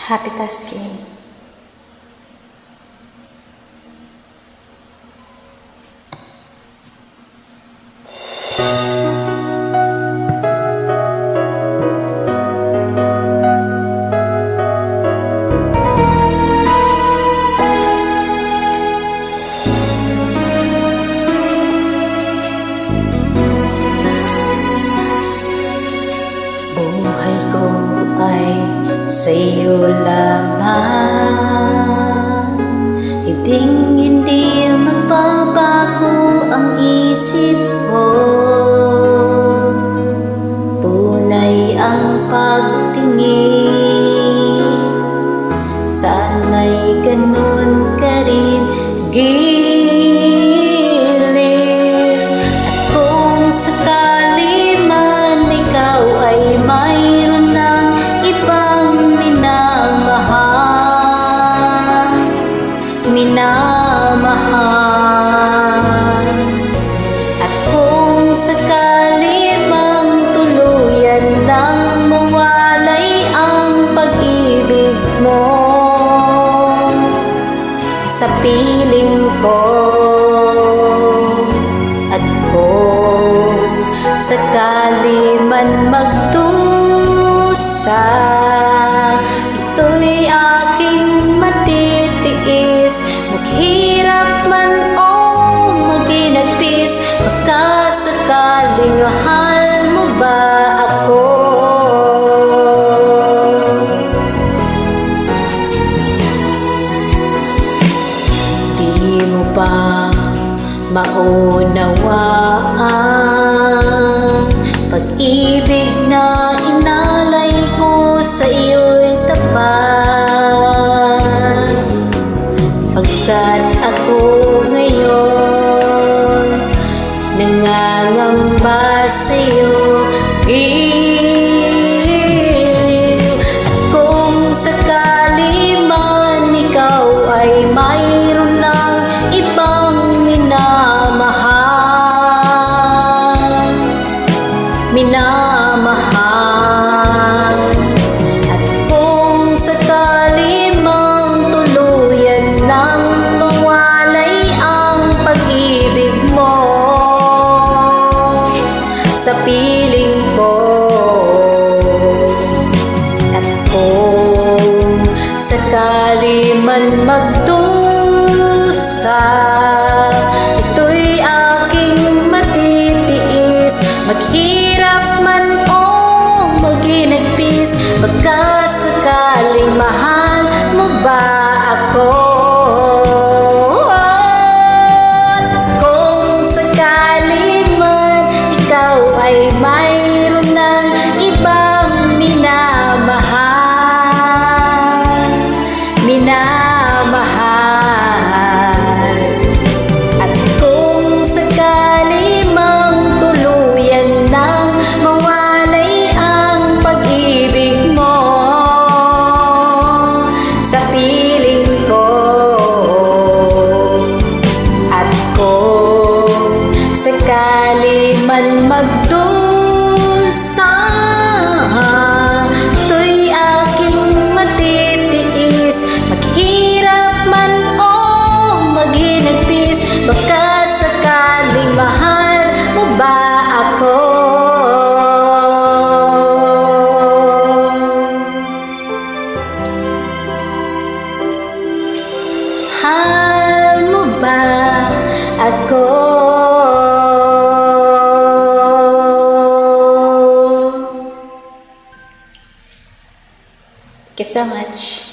Happy tasking. Buhay ko ay sa'yo lamang, hindi magbabago ang isip mo. Tunay ang pagtingin, sana'y ganun ka rin gilid. At kung sakali man ikaw ay mayroon ng ibang minamahal, at kung sakali mang tuluyan nang mawalay ang pag-ibig mo sa piling ko, at kung sakali man magdusa, ito'y aking matitiis. Maghirap man o maginagpis, pagkasakaling mahal mo ba ako? Di mo ba maunawaan, pag-ibig na inalay ko sa iyo'y tapat, pagkat ako ngayon nangangamba sa'yo, giliw. At kung sakali man ikaw ay mayroon ng ibang minamahal, at kung sakali mang tuluyan nang mawalay ang pag-ibig mo sa piling ko, at kung sakali man magdusa, ito'y aking matitiis. Maghirap man o maginagpis, pagkasakaling mahal mo ba ako? At kung sakali man ikaw ay mayroon ng ibang minamahal, at kung sakali mang tuluyan nang mawalay ang pag-ibig mo sa piling ko, at kung sakali man magdusa, ito'y aking matitiis. Maghirap man o maghinagpis, baka sakaling mahal mo ba ako? Mahal mo ba ako? Thank you so much.